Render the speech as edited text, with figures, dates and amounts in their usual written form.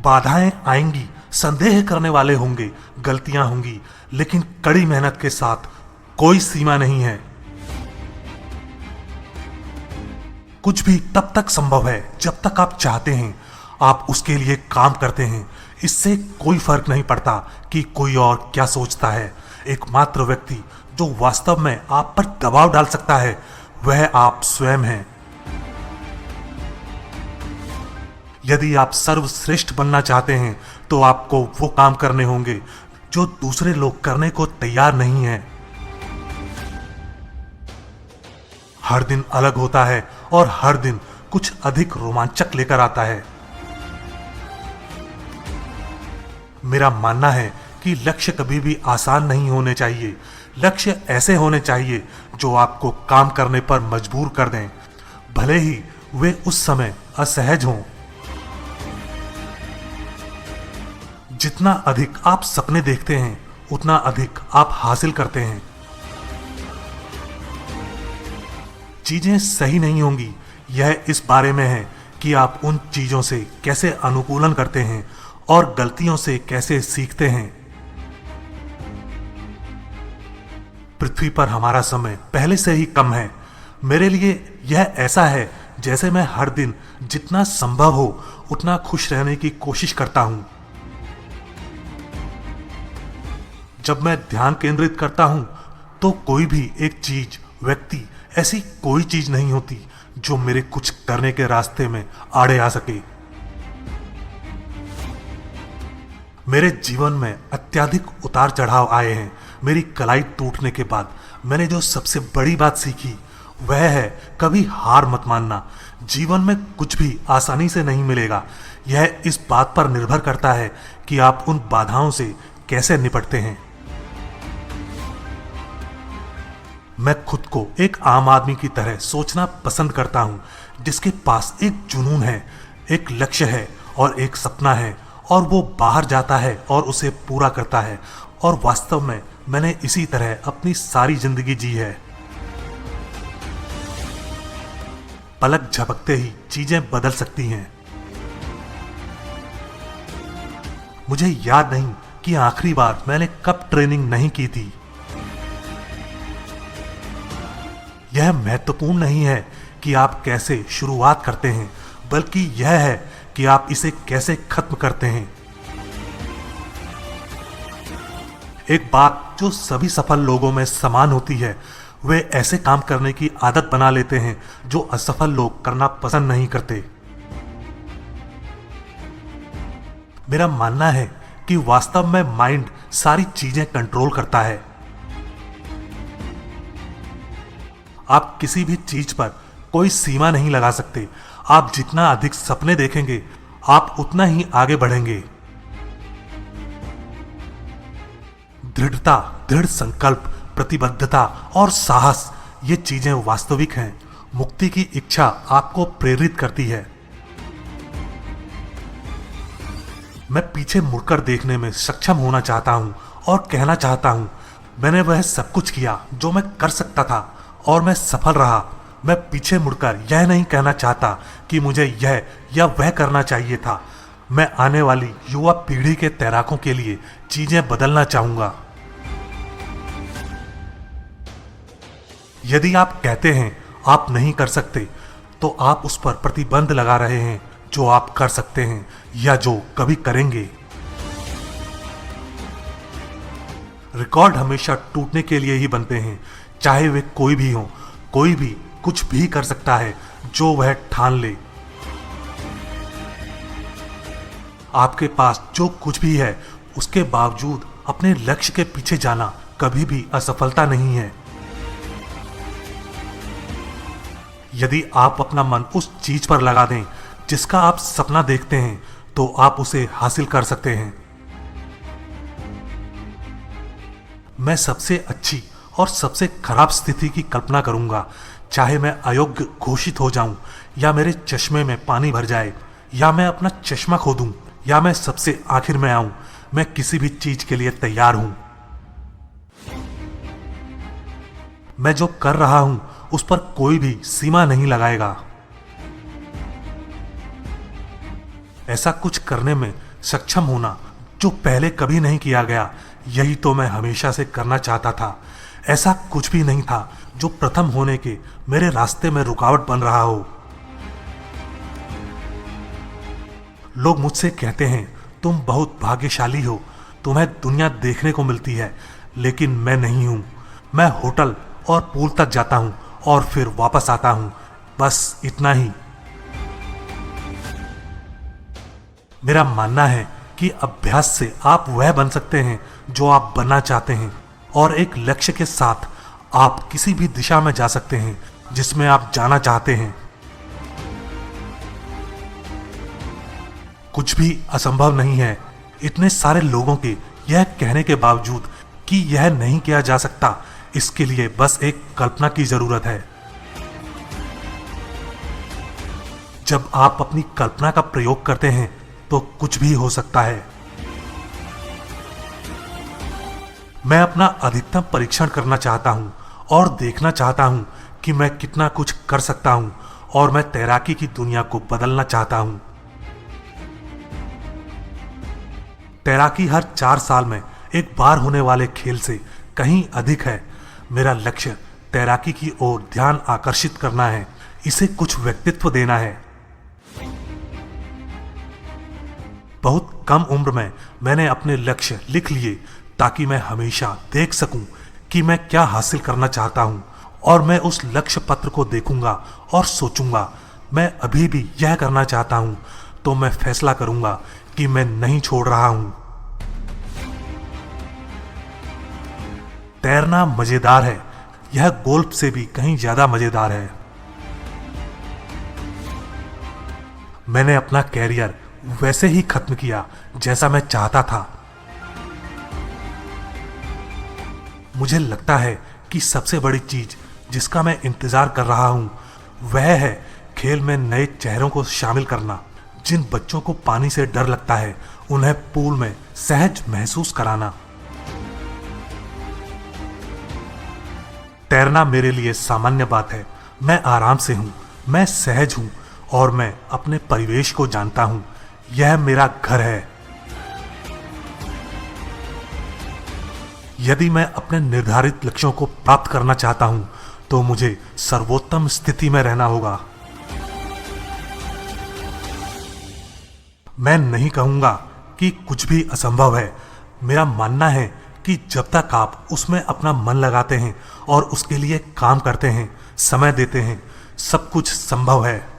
बाधाएं आएंगी, संदेह करने वाले होंगे, गलतियां होंगी, लेकिन कड़ी मेहनत के साथ कोई सीमा नहीं है। कुछ भी तब तक संभव है जब तक आप चाहते हैं, आप उसके लिए काम करते हैं। इससे कोई फर्क नहीं पड़ता कि कोई और क्या सोचता है। एकमात्र व्यक्ति जो वास्तव में आप पर दबाव डाल सकता है वह आप स्वयं हैं। यदि आप सर्वश्रेष्ठ बनना चाहते हैं तो आपको वो काम करने होंगे जो दूसरे लोग करने को तैयार नहीं हैं। हर दिन अलग होता है और हर दिन कुछ अधिक रोमांचक लेकर आता है। मेरा मानना है कि लक्ष्य कभी भी आसान नहीं होने चाहिए। लक्ष्य ऐसे होने चाहिए जो आपको काम करने पर मजबूर कर दें, भले ही वे उस समय असहज हों। जितना अधिक आप सपने देखते हैं उतना अधिक आप हासिल करते हैं। चीजें सही नहीं होंगी, यह इस बारे में है कि आप उन चीजों से कैसे अनुकूलन करते हैं और गलतियों से कैसे सीखते हैं। पृथ्वी पर हमारा समय पहले से ही कम है। मेरे लिए यह ऐसा है जैसे मैं हर दिन जितना संभव हो उतना खुश रहने की कोशिश करता हूं। जब मैं ध्यान केंद्रित करता हूं तो कोई भी एक चीज, व्यक्ति, ऐसी कोई चीज नहीं होती जो मेरे कुछ करने के रास्ते में आड़े आ सके। मेरे जीवन में अत्यधिक उतार चढ़ाव आए हैं। मेरी कलाई टूटने के बाद मैंने जो सबसे बड़ी बात सीखी वह है कभी हार मत मानना। जीवन में कुछ भी आसानी से नहीं मिलेगा। यह इस बात पर निर्भर करता है कि आप उन बाधाओं से कैसे निपटते हैं। मैं खुद को एक आम आदमी की तरह सोचना पसंद करता हूं, जिसके पास एक जुनून है, एक लक्ष्य है और एक सपना है, और वो बाहर जाता है और उसे पूरा करता है। और वास्तव में मैंने इसी तरह अपनी सारी जिंदगी जी है। पलक झपकते ही चीजें बदल सकती हैं। मुझे याद नहीं कि आखिरी बार मैंने कब ट्रेनिंग नहीं की थी। यह महत्वपूर्ण नहीं है कि आप कैसे शुरुआत करते हैं, बल्कि यह है कि आप इसे कैसे खत्म करते हैं। एक बात जो सभी सफल लोगों में समान होती है, वे ऐसे काम करने की आदत बना लेते हैं जो असफल लोग करना पसंद नहीं करते। मेरा मानना है कि वास्तव में माइंड सारी चीजें कंट्रोल करता है। आप किसी भी चीज पर कोई सीमा नहीं लगा सकते। आप जितना अधिक सपने देखेंगे आप उतना ही आगे बढ़ेंगे। दृढ़ता, दृढ़ संकल्प, प्रतिबद्धता और साहस, ये चीजें वास्तविक हैं। मुक्ति की इच्छा आपको प्रेरित करती है। मैं पीछे मुड़कर देखने में सक्षम होना चाहता हूं और कहना चाहता हूं, मैंने वह सब कुछ किया जो मैं कर सकता था और मैं सफल रहा। मैं पीछे मुड़कर यह नहीं कहना चाहता कि मुझे यह या वह करना चाहिए था। मैं आने वाली युवा पीढ़ी के तैराकों के लिए चीजें बदलना चाहूंगा। यदि आप कहते हैं आप नहीं कर सकते, तो आप उस पर प्रतिबंध लगा रहे हैं जो आप कर सकते हैं या जो कभी करेंगे। रिकॉर्ड हमेशा टूटने के लिए ही बनते हैं, चाहे वे कोई भी हो। कोई भी कुछ भी कर सकता है जो वह ठान ले। आपके पास जो कुछ भी है उसके बावजूद अपने लक्ष्य के पीछे जाना कभी भी असफलता नहीं है। यदि आप अपना मन उस चीज पर लगा दें जिसका आप सपना देखते हैं, तो आप उसे हासिल कर सकते हैं। मैं सबसे अच्छी और सबसे खराब स्थिति की कल्पना करूंगा, चाहे मैं अयोग्य घोषित हो जाऊं, या मेरे चश्मे में पानी भर जाए, या मैं अपना चश्मा खो दूं, या मैं सबसे आखिर में आऊं। मैं किसी भी चीज के लिए तैयार हूं। मैं जो कर रहा हूं उस पर कोई भी सीमा नहीं लगाएगा। ऐसा कुछ करने में सक्षम होना, जो पहले कभी नहीं किया गया, यही तो मैं हमेशा से करना चाहता था। ऐसा कुछ भी नहीं था जो प्रथम होने के मेरे रास्ते में रुकावट बन रहा हो। लोग मुझसे कहते हैं, तुम बहुत भाग्यशाली हो, तुम्हें दुनिया देखने को मिलती है, लेकिन मैं नहीं हूं। मैं होटल और पूल तक जाता हूं और फिर वापस आता हूं, बस इतना ही। मेरा मानना है कि अभ्यास से आप वह बन सकते हैं जो आप बनना चाहते हैं, और एक लक्ष्य के साथ आप किसी भी दिशा में जा सकते हैं जिसमें आप जाना चाहते हैं। कुछ भी असंभव नहीं है। इतने सारे लोगों के यह कहने के बावजूद कि यह नहीं किया जा सकता, इसके लिए बस एक कल्पना की जरूरत है। जब आप अपनी कल्पना का प्रयोग करते हैं तो कुछ भी हो सकता है। मैं अपना अधिकतम परीक्षण करना चाहता हूं और देखना चाहता हूं कि मैं कितना कुछ कर सकता हूं, और मैं तैराकी की दुनिया को बदलना चाहता हूं। तैराकी हर 4 साल में एक बार होने वाले खेल से कहीं अधिक है। मेरा लक्ष्य तैराकी की ओर ध्यान आकर्षित करना है, इसे कुछ व्यक्तित्व देना है। बहुत कम उम्र में मैंने अपने लक्ष्य लिख लिए ताकि मैं हमेशा देख सकूं कि मैं क्या हासिल करना चाहता हूं, और मैं उस लक्ष्य पत्र को देखूंगा और सोचूंगा, मैं अभी भी यह करना चाहता हूं, तो मैं फैसला करूंगा कि मैं नहीं छोड़ रहा हूं। तैरना मजेदार है, यह गोल्फ से भी कहीं ज्यादा मजेदार है। मैंने अपना कैरियर वैसे ही खत्म किया जैसा मैं चाहता था। मुझे लगता है कि सबसे बड़ी चीज जिसका मैं इंतजार कर रहा हूं वह है खेल में नए चेहरों को शामिल करना। जिन बच्चों को पानी से डर लगता है उन्हें पूल में सहज महसूस कराना। तैरना मेरे लिए सामान्य बात है। मैं आराम से हूं, मैं सहज हूं, और मैं अपने परिवेश को जानता हूं। यह मेरा घर है। यदि मैं अपने निर्धारित लक्ष्यों को प्राप्त करना चाहता हूं तो मुझे सर्वोत्तम स्थिति में रहना होगा। मैं नहीं कहूंगा कि कुछ भी असंभव है। मेरा मानना है कि जब तक आप उसमें अपना मन लगाते हैं और उसके लिए काम करते हैं, समय देते हैं, सब कुछ संभव है।